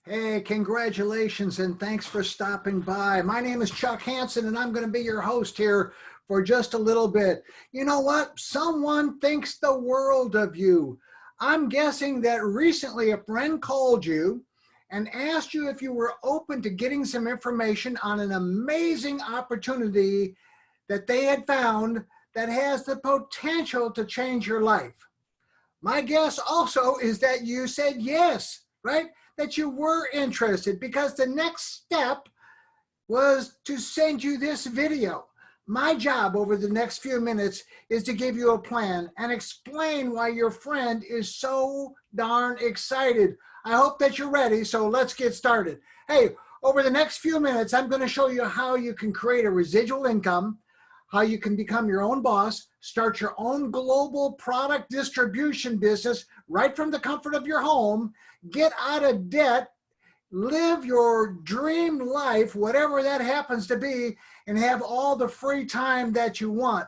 Hey, congratulations and thanks for stopping by. My name is Chuck Hanson and I'm going to be your host here for just a little bit. You know what? Someone thinks the world of you. I'm guessing that recently a friend called you and asked you if you were open to getting some information on an amazing opportunity that they had found that has the potential to change your life. My guess also is that you said yes, right? That you were interested because the next step was to send you this video. My job over the next few minutes is to give you a plan and explain why your friend is so darn excited. I hope that you're ready, so let's get started. Hey, over the next few minutes, I'm going to show you how you can create a residual income, how you can become your own boss, start your own global product distribution business right from the comfort of your home, get out of debt, live your dream life, whatever that happens to be, and have all the free time that you want.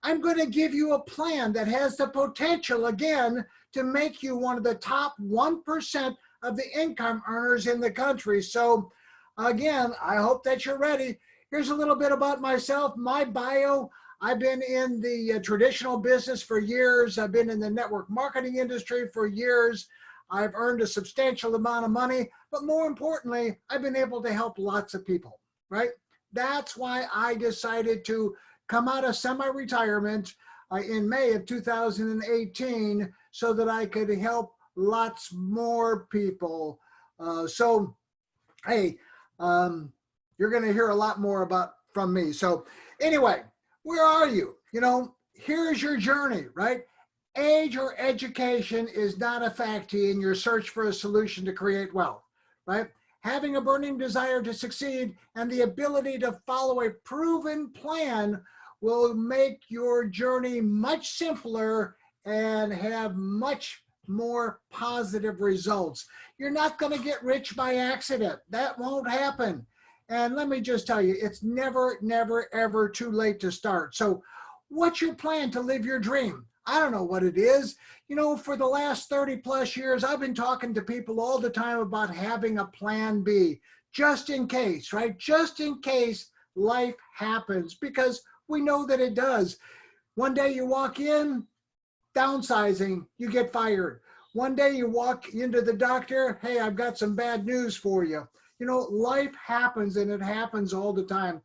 I'm going to give you a plan that has the potential, again, to make you one of the top 1% of the income earners in the country. So, again, I hope that you're ready. Here's a little bit about myself, my bio. I've been in the traditional business for years. I've been in the network marketing industry for years. I've earned a substantial amount of money, but more importantly, I've been able to help lots of people, right? That's why I decided to come out of semi-retirement in May of 2018 so that I could help lots more people. Hey, you're going to hear a lot more from me. So anyway, where are you? You know, here's your journey, right? Age or education is not a factor in your search for a solution to create wealth, right? Having a burning desire to succeed and the ability to follow a proven plan will make your journey much simpler and have much more positive results. You're not going to get rich by accident. That won't happen. And let me just tell you, it's never, never, ever too late to start. So what's your plan to live your dream? I don't know what it is. You know, for the last 30 plus years, I've been talking to people all the time about having a plan B, just in case, right? Just in case life happens, because we know that it does. One day you walk in, downsizing, you get fired. One day you walk into the doctor, hey, I've got some bad news for you. You know, life happens and it happens all the time.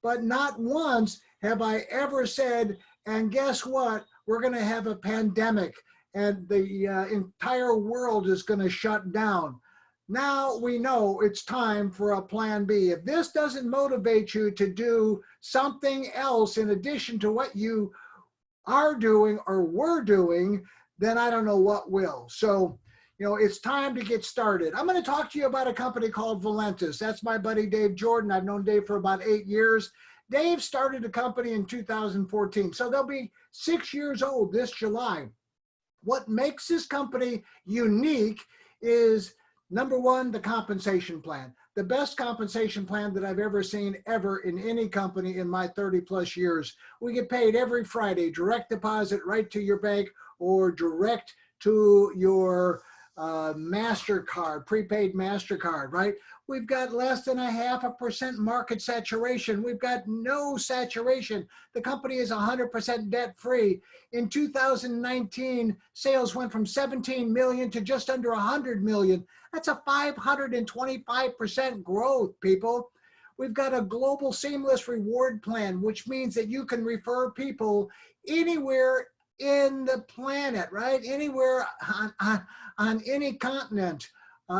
But not once have I ever said, and guess what? We're going to have a pandemic and the entire world is going to shut down. Now we know it's time for a plan B. If this doesn't motivate you to do something else in addition to what you are doing or were doing, then I don't know what will. So, you know, it's time to get started. I'm going to talk to you about a company called VALENTUS. That's my buddy Dave Jordan. I've known Dave for about 8 years. Dave started a company in 2014, so they'll be 6 years old this July. What makes this company unique is, number one, the compensation plan. The best compensation plan that I've ever seen ever in any company in my 30 plus years. We get paid every Friday, direct deposit right to your bank or direct to your MasterCard, prepaid MasterCard, right? We've got less than 0.5% market saturation. We've got no saturation. The company is 100% debt free. In 2019, sales went from 17 million to just under 100 million. That's a 525% growth, people. We've got a global seamless reward plan, which means that you can refer people anywhere in the planet, right? Anywhere on any continent.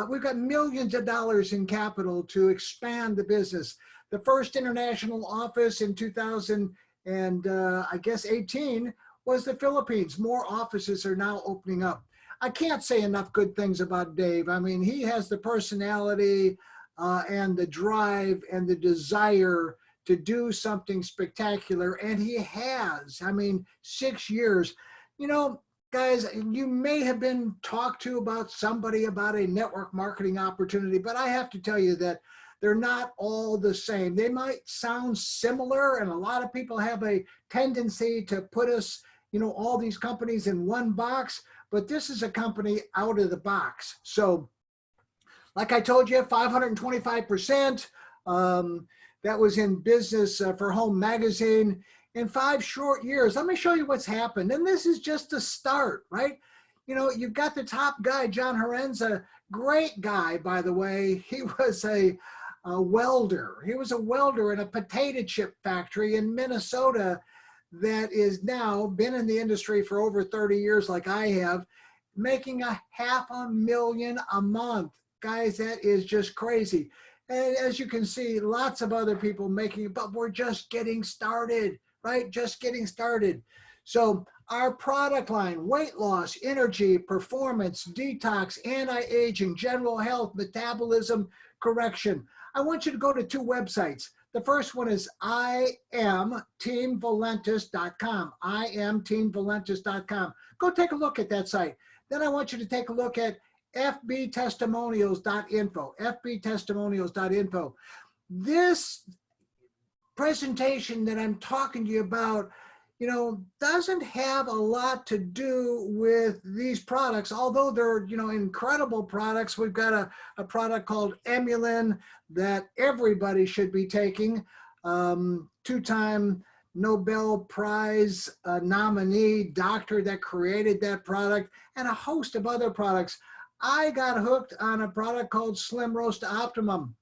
We've got millions of dollars in capital to expand the business. The first international office in 2018 was the Philippines. More offices are now opening up. I can't say enough good things about Dave. I mean, he has the personality and the drive and the desire to do something spectacular, and he has. I mean, 6 years. You know, guys, you may have been talked to about somebody about a network marketing opportunity, but I have to tell you that they're not all the same. They might sound similar, and a lot of people have a tendency to put us, you know, all these companies in one box, but this is a company out of the box. So Like I told you, 525%. That was in Business for Home magazine in 5 short years. Let me show you what's happened. And this is just the start, right? You know, you've got the top guy, John Herenza, great guy, by the way. He was a welder. He was a welder in a potato chip factory in Minnesota that is now been in the industry for over 30 years like I have, making $500,000 a month. Guys, that is just crazy. And as you can see, lots of other people making it, but we're just getting started, right? Just getting started. So our product line: weight loss, energy, performance, detox, anti-aging, general health, metabolism correction. I want you to go to 2 websites. The first one is IamTeamValentus.com. IamTeamValentus.com. Go take a look at that site. Then I want you to take a look at fbtestimonials.info. fbtestimonials.info. This presentation that I'm talking to you about, you know, doesn't have a lot to do with these products, although they're, you know, incredible products. We've got a product called Emulin that everybody should be taking. 2-time Nobel Prize nominee, doctor that created that product, and a host of other products. I got hooked on a product called Slim Roast Optimum.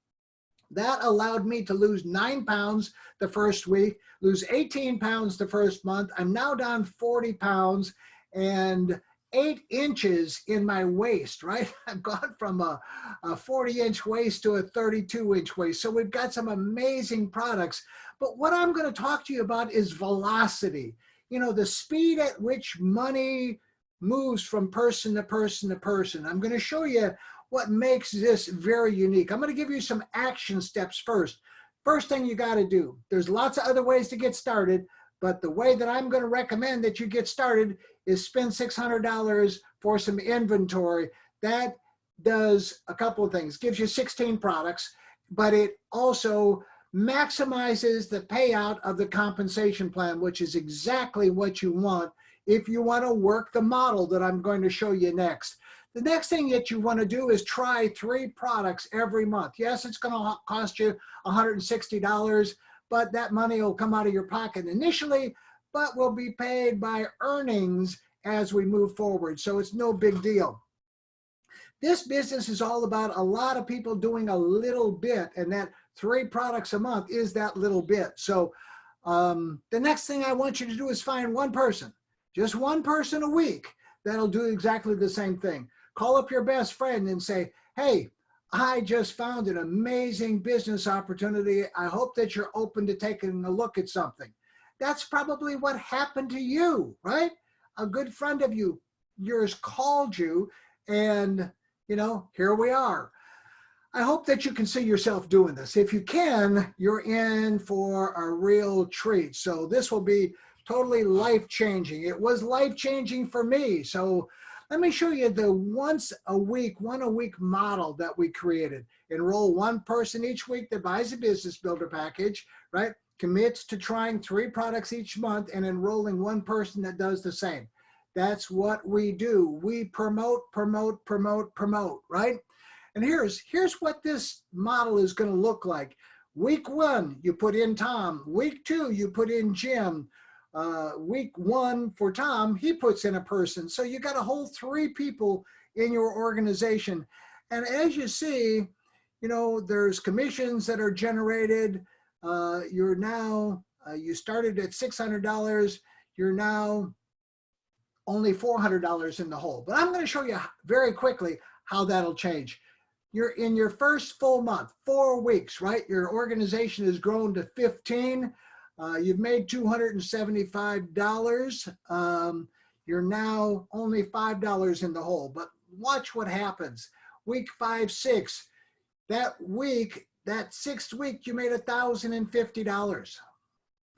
That allowed me to lose 9 pounds the first week, lose 18 pounds the first month. I'm now down 40 pounds and 8 inches in my waist, right? I've gone from a 40-inch waist to a 32-inch waist. So we've got some amazing products. But what I'm going to talk to you about is velocity. You know, the speed at which money moves from person to person to person. I'm going to show you what makes this very unique. I'm going to give you some action steps first. First thing you got to do, there's lots of other ways to get started, but the way that I'm going to recommend that you get started is spend $600 for some inventory. That does a couple of things. Gives you 16 products, but it also maximizes the payout of the compensation plan, which is exactly what you want if you want to work the model that I'm going to show you next. The next thing that you want to do is try 3 products every month. Yes, it's going to cost you $160, but that money will come out of your pocket initially, but will be paid by earnings as we move forward. So it's no big deal. This business is all about a lot of people doing a little bit, and that 3 products a month is that little bit. So the next thing I want you to do is find one person, just one person a week that'll do exactly the same thing. Call up your best friend and say, hey, I just found an amazing business opportunity. I hope that you're open to taking a look at something. That's probably what happened to you, right? A good friend of yours called you, and, you know, here we are. I hope that you can see yourself doing this. If you can, you're in for a real treat. So this will be totally life-changing. It was life-changing for me. So let me show you the one a week model that we created. Enroll one person each week that buys a business builder package, right? Commits to trying 3 products each month and enrolling one person that does the same. That's what we do. We promote, right? And here's what this model is going to look like. Week 1, you put in Tom. Week 2, you put in Jim. Week 1 for Tom, he puts in a person. So you got a whole 3 people in your organization. And as you see, you know, there's commissions that are generated. You're now, you started at $600. You're now only $400 in the hole. But I'm going to show you very quickly how that'll change. You're in your first full month, 4 weeks, right? Your organization has grown to 15. You've made $275. You're now only $5 in the hole, but watch what happens. Week 5, 6, that week, that 6th week, you made $1,050.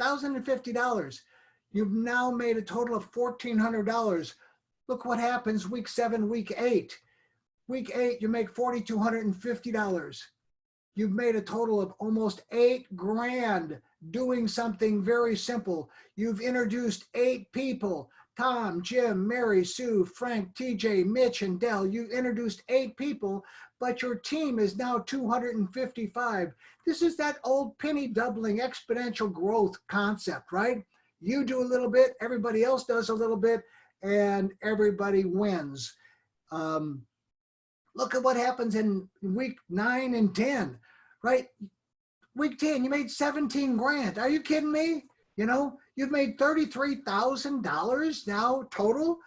$1,050. You've now made a total of $1,400. Look what happens week 7, week 8. Week 8, you make $4,250. You've made a total of almost $8 grand doing something very simple. You've introduced 8 people: Tom, Jim, Mary, Sue, Frank, TJ, Mitch, and Dell. You've introduced 8 people, but your team is now 255. This is that old penny doubling exponential growth concept, right? You do a little bit, everybody else does a little bit, and everybody wins. Look at what happens in week 9 and 10, right? Week 10, you made 17 grand. Are you kidding me? You know, you've made $33,000 now total.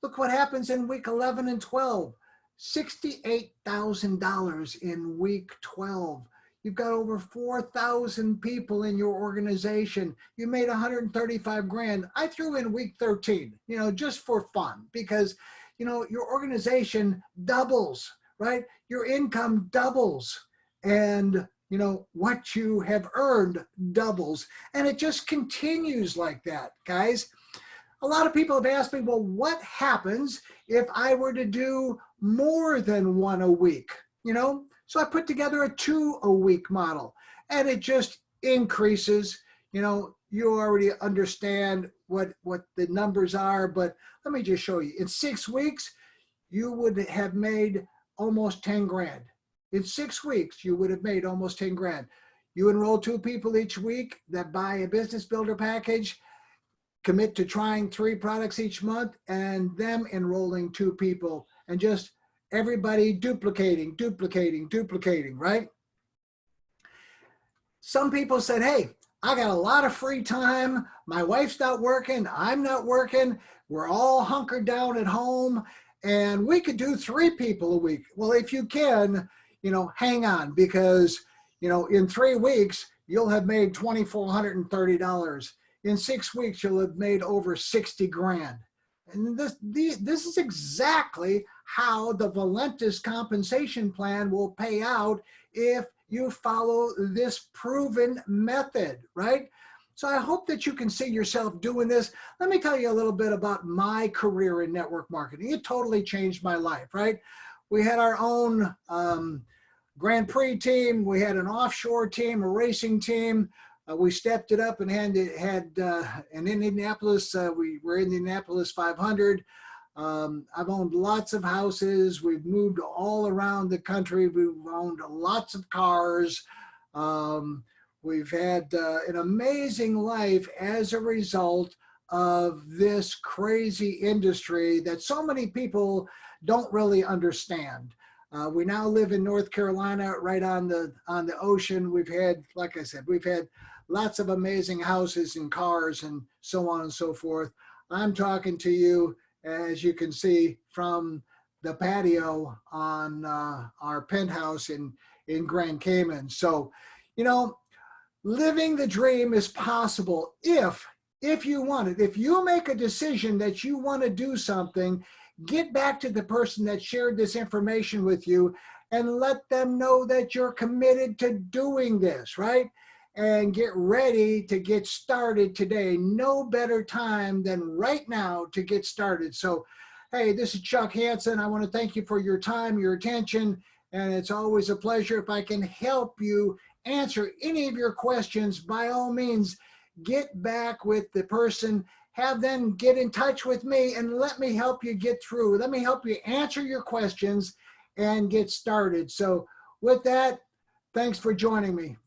Look what happens in week 11 and 12, $68,000 in week 12. You've got over 4,000 people in your organization. You made 135 grand. I threw in week 13, you know, just for fun, because, you know, your organization doubles, right? Your income doubles, and, you know, what you have earned doubles, and it just continues like that, guys. A lot of people have asked me, well, what happens if I were to do more than one a week, you know? So I put together a 2 a week model, and it just increases. You know, you already understand what the numbers are, but let me just show you. In 6 weeks, you would have made almost 10 grand. In 6 weeks, you would have made almost 10 grand. You enroll 2 people each week that buy a business builder package, commit to trying 3 products each month, and them enrolling 2 people, and just everybody duplicating, right? Some people said, hey, I got a lot of free time. My wife's not working. I'm not working. We're all hunkered down at home, and we could do 3 people a week. Well, if you can, you know, hang on, because, you know, in 3 weeks, you'll have made $2,430. In 6 weeks, you'll have made over 60 grand. And this is exactly how the Valentus compensation plan will pay out if you follow this proven method, right? So I hope that you can see yourself doing this. Let me tell you a little bit about my career in network marketing. It totally changed my life, right? We had our own Grand Prix team. We had an offshore team, a racing team. We stepped it up and had in Indianapolis, we were in the Indianapolis 500. I've owned lots of houses. We've moved all around the country. We've owned lots of cars. We've had an amazing life as a result of this crazy industry that so many people don't really understand. We now live in North Carolina, right on the ocean. We've had, like I said, we've had lots of amazing houses and cars and so on and so forth. I'm talking to you, as you can see, from the patio on our penthouse in Grand Cayman. So, you know, living the dream is possible if you want it. If you make a decision that you want to do something, get back to the person that shared this information with you and let them know that you're committed to doing this, right? And get ready to get started today. No better time than right now to get started. So, hey, this is Chuck Hansen. I want to thank you for your time, your attention, and it's always a pleasure. If I can help you answer any of your questions, by all means, get back with the person, have them get in touch with me, and let me help you get through. Let me help you answer your questions and get started. So with that, thanks for joining me.